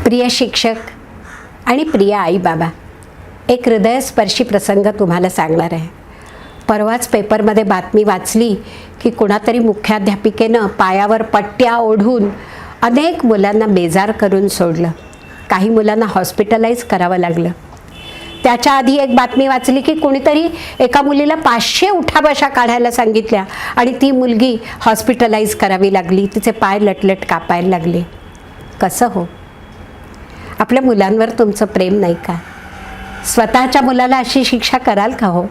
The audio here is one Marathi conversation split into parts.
प्रिय शिक्षक आणि प्रिय आई बाबा, एक हृदयस्पर्शी प्रसंग तुम्हाला सांगणार आहे. परवाच पेपरमध्ये बातमी वाचली की कुणातरी मुख्याध्यापिकेनं पायावर पट्ट्या ओढून अनेक मुलांना बेजार करून सोडलं. काही मुलांना हॉस्पिटलाइज करावं लागलं. त्याच्या आधी एक बातमी वाचली की कोणीतरी एका मुलीला 500 उठाबशा काढायला सांगितल्या आणि ती मुलगी हॉस्पिटलाइज करावी लागली. तिचे पाय लटलट कापायला लागले. कसं हो? आपल्या मुलांवर तुमचं प्रेम नाही का? स्वतःच्या मुलाला अशी शिक्षा कराल का हो?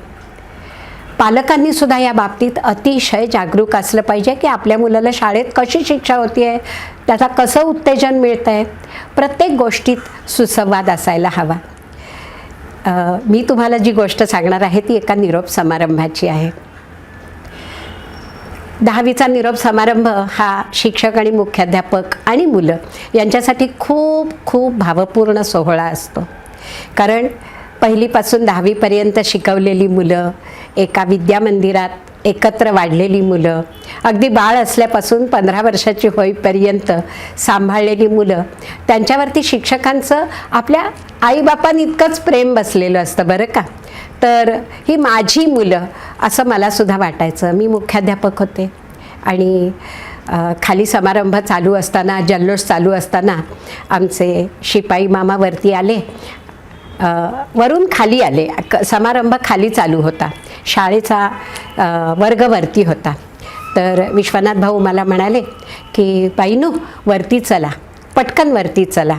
पालकांनी सुद्धा या बाबतीत अतिशय जागरूक असलं पाहिजे की आपल्या मुलाला शाळेत कशी शिक्षा होती आहे, त्याचा कसं उत्तेजन मिळतं आहे. प्रत्येक गोष्टीत सुसंवाद असायला हवा. मी तुम्हाला जी गोष्ट सांगणार आहे ती एका निरोप समारंभाची आहे. 10वीचा निरोप समारंभ हा शिक्षक आणि मुख्याध्यापक आणि मुलं यांच्यासाठी खूप खूप भावपूर्ण सोहळा असतो. कारण पहिलीपासून 10वीपर्यंत शिकवलेली मुलं, एका विद्यामंदिरात एकत्र वाढलेली मुलं, अगदी बाळ असल्यापासून 15 वर्षाची होईपर्यंत सांभाळलेली मुलं, त्यांच्यावरती शिक्षकांचं आपल्या आईबापांनी इतकंच प्रेम बसलेलं असतं बरं का. तर ही माझी मुलं असं मला सुद्धा वाटायचं. मी मुख्याध्यापक होते आणि खाली समारंभ चालू असताना, जल्लोष चालू असताना आमचे शिपाई मामा वरती आले, वरून खाली आले. समारंभ खाली चालू होता, शाळेचा वर्ग वरती होता. तर विश्वनाथ भाऊ मला म्हणाले की बाईनू वरती चला, पटकन वरती चला.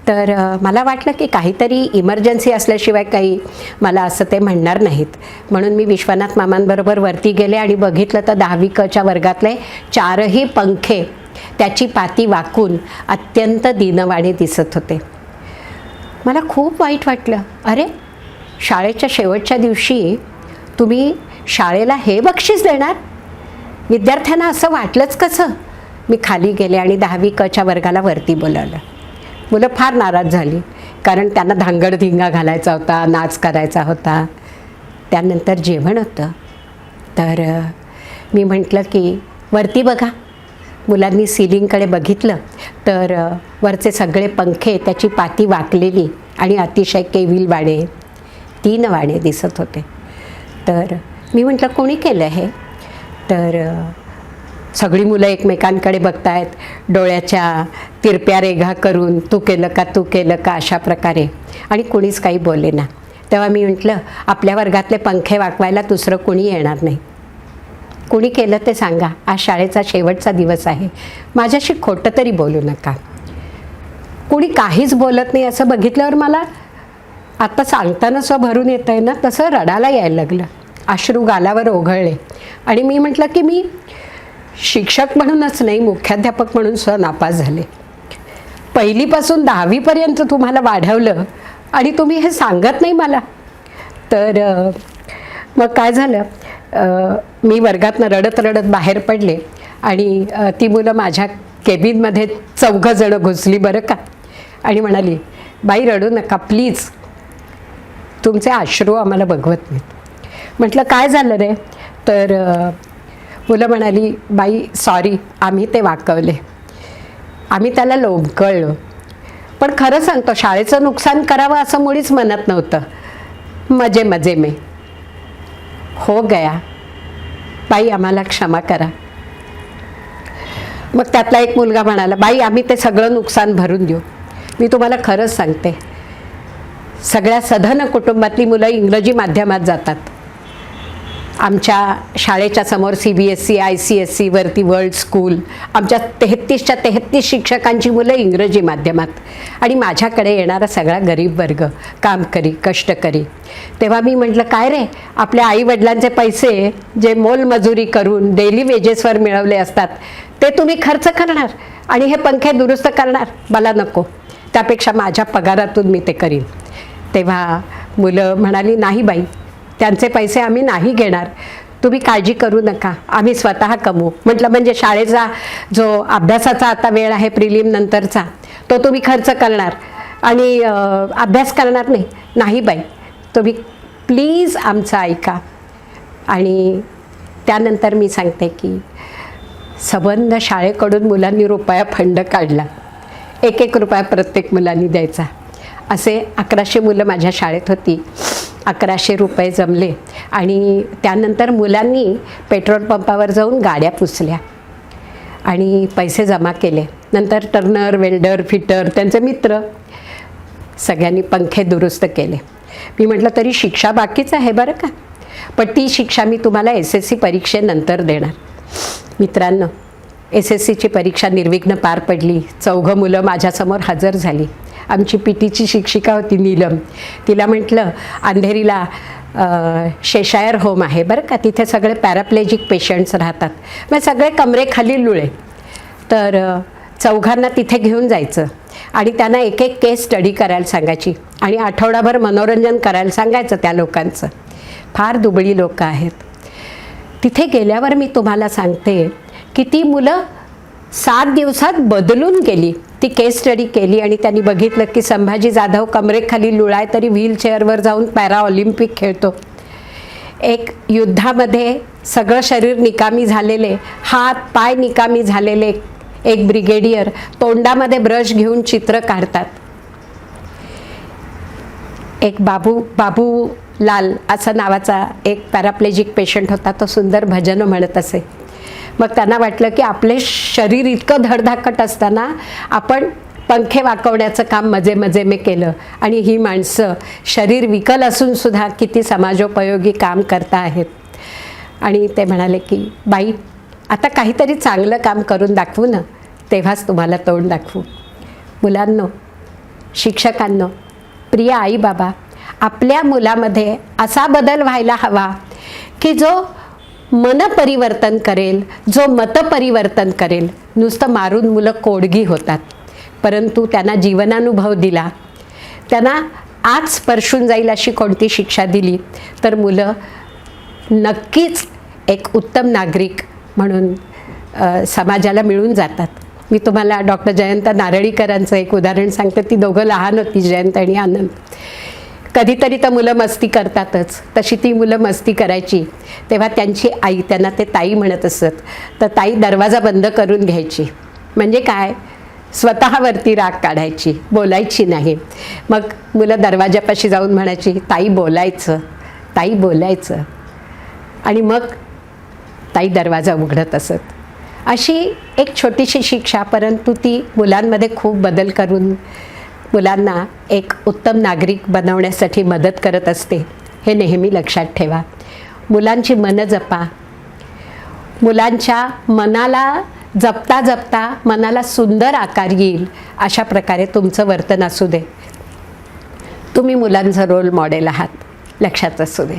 तर मला वाटलं की काहीतरी इमर्जन्सी असल्याशिवाय काही मला असं ते म्हणणार नाहीत. म्हणून मी विश्वनाथ मामांबरोबर वरती गेले आणि बघितलं तर 10वी क वर्गातले 4ही पंखे त्याची पाती वाकून अत्यंत दीनवाणे दिसत होते. मला खूप वाईट वाटलं. अरे, शाळेच्या शेवटच्या दिवशी तुम्ही शाळेला हे बक्षीस देणार? विद्यार्थ्यांना असं वाटलंच कसं? मी खाली गेले आणि 10वी क वर्गाला वरती बोलावलं. मुलं फार नाराज झाली, कारण त्यांना धांगडधिंगा घालायचा होता, नाच करायचा होता. त्यानंतर जेवण होतं. तर मी म्हटलं की वरती बघा. मुलांनी सिलिंगकडे बघितलं तर वरचे सगळे पंखे त्याची पाती वाकलेली आणि अतिशय केविलवाणे, 3 वाणे दिसत होते. तर मी म्हटलं कोणी केलं हे? तर सगळी मुलं एकमेकांकडे बघतायत, डोळ्याच्या तिरप्या रेघा करून तू केलं का, तू केलं का, अशा प्रकारे. आणि कोणीच काही बोले ना. तेव्हा मी म्हटलं आपल्या वर्गातले पंखे वाकवायला दुसरं कोणी येणार नाही. कोणी केलं ते सांगा. आज शाळेचा शेवटचा दिवस आहे, माझ्याशी खोटं तरी बोलू नका. कोणी काहीच बोलत नाही असं बघितल्यावर मला आता सांगताना स्व भरून येतं आहे ना, तसं रडायला यायला लागलं. अश्रू गालावर ओघळले. आणि मी म्हटलं की मी शिक्षक म्हणूनच नाही, मुख्याध्यापक म्हणून सुद्धा नापास झाले. पहिलीपासून 10वीपर्यंत तुम्हाला वाढवलं आणि तुम्ही हे सांगत नाही मला. तर मग काय झालं, मी वर्गातनं रडत रडत बाहेर पडले आणि ती मुलं माझ्या केबिनमध्ये 4 जणं घुसली बरं का. आणि म्हणाली बाई रडू नका प्लीज, तुमचे अश्रू आम्हाला बघवत नाहीत. म्हटलं काय झालं रे? तर मुलं म्हणाली बाई सॉरी, आम्ही ते वाकवले, आम्ही त्याला लोंबकळलो. पण खरं सांगतो शाळेचं नुकसान करावं असं मुळीच म्हणत नव्हतं. मजे मजे में हो गया, बाई आम्हाला क्षमा करा. मग त्यातला एक मुलगा म्हणाला बाई आम्ही ते सगळं नुकसान भरून देऊ. मी तुम्हाला खरंच सांगते, सगळ्या सधन कुटुंबातली मुलं इंग्रजी माध्यमात जातात. आमच्या शाळेच्या समोर CBSE, ICSE वरती वर्ल्ड स्कूल, आमच्या 33च्या 33 शिक्षकांची मुलं इंग्रजी माध्यमात. आणि माझ्याकडे येणारा सगळा गरीब वर्ग, कामकरी, कष्टकरी. तेव्हा मी म्हटलं काय रे, आपल्या आईवडिलांचे पैसे जे मोलमजुरी करून डेली वेजेसवर मिळवले असतात ते तुम्ही खर्च करणार आणि हे पंखे दुरुस्त करणार? मला नको, त्यापेक्षा माझ्या पगारातून मी ते करीन. तेव्हा मुलं म्हणाली नाही बाई, त्यांचे पैसे आम्ही नाही घेणार, तुम्ही काळजी करू नका, आम्ही स्वतः कमवू. म्हटलं म्हणजे शाळेचा जो अभ्यासाचा आता वेळ आहे प्रिलिम नंतरचा, तो तुम्ही खर्च करणार आणि अभ्यास करणार नाही? नाही बाई, तुम्ही प्लीज आमचं ऐका. आणि त्यानंतर मी सांगते की संबंध शाळेकडून मुलांनी रुपया फंड काढला. 1-1 रुपया प्रत्येक मुलांनी द्यायचा. असे 1100 मुलं माझ्या शाळेत होती. 1100 रुपये जमले आणि त्यानंतर मुलांनी पेट्रोल पंपावर जाऊन गाड्या पुसल्या आणि पैसे जमा केले. नंतर टर्नर, वेल्डर, फिटर, त्यांचे मित्र सगळ्यांनी पंखे दुरुस्त केले. मी म्हटलं तरी शिक्षा बाकीच आहे बरं का, पण ती शिक्षा मी तुम्हाला SSC परीक्षेनंतर देणार. मित्रांनो, SSCची परीक्षा निर्विघ्न पार पडली. 4 मुलं माझ्यासमोर हजर झाली. आमची PTची शिक्षिका होती नीलम. तिला म्हटलं अंधेरीला शेशायर होम आहे बरं का, तिथे सगळे पॅराप्लेजिक पेशंट्स राहतात. मग सगळे कमरे खाली लुळे, तर 4घांना तिथे घेऊन जायचं आणि त्यांना एक केस स्टडी करायला सांगायची आणि आठवडाभर मनोरंजन करायला सांगायचं त्या लोकांचं. फार दुबळी लोकं आहेत. तिथे गेल्यावर मी तुम्हाला सांगते की ती मुलं 7 दिवसात बदलून गेली. ती केस स्टडी केली आणि त्यांनी बघितलं की संभाजी जाधव कमरेखाली लुळाय तरी व्हीलचेअरवर जाऊन पॅरा ऑलिम्पिक खेळतो. एक युद्धामध्ये सगळं शरीर निकामी झालेले, हात पाय निकामी झालेले एक ब्रिगेडियर तोंडामध्ये ब्रश घेऊन चित्र काढतात. एक बाबू लाल असा नावाचा एक पॅराप्लेजिक पेशंट होता. तो सुंदर भजनं म्हणत असे. मग त्यांना वाटलं की आपले शरीर इतकं धडधाकट असताना आपण पंखे वाकवण्याचं काम मजे में केलं आणि ही माणसं शरीर विकल असून सुद्धा किती समाजोपयोगी काम करता आहेत. आणि ते म्हणाले की बाई, आता काहीतरी चांगलं काम करून दाखवू ना, तेव्हाच तुम्हाला तोंड दाखवू. मुलांनो, शिक्षकांनो, प्रिय आई बाबा, आपल्या मुलामध्ये असा बदल व्हायला हवा की जो मन परिवर्तन करेल, जो मत परिवर्तन करेल. नुसतं मारून मुलं कोडगी होतात, परंतु त्यांना जीवनानुभव दिला, त्यांना आज स्पर्शून जाईल अशी कोणती शिक्षा दिली तर मुलं नक्कीच एक उत्तम नागरिक म्हणून समाजाला मिळून जातात. मी तुम्हाला डॉक्टर जयंत नारळीकरांचं एक उदाहरण सांगते. ती दोघं लहान होती, जयंत आणि आनंद. कधीतरी तर मुलं मस्ती करतातच, तशी ती मुलं मस्ती करायची. तेव्हा त्यांची आई त्यांना ते ताई म्हणत असत. तर ताई दरवाजा बंद करून घ्यायची. म्हणजे काय, स्वतःवरती राग काढायची, बोलायची नाही. मग मुलं दरवाजापाशी जाऊन म्हणायची, ताई बोलायचं, ताई बोलायचं. आणि मग ताई दरवाजा उघडत असत. अशी एक छोटीशी शिक्षा, परंतु ती मुलांमध्ये खूप बदल करून मुलांना एक उत्तम नागरिक बनवण्यासाठी मदत करत असते. हे नेहमी लक्षात ठेवा. मुलांची मनं जपा. मुलांच्या मनाला जपता जपता मनाला सुंदर आकार येईल अशा प्रकारे तुमचं वर्तन असू दे. तुम्ही मुलांचं रोल मॉडेल आहात, लक्षात असू दे.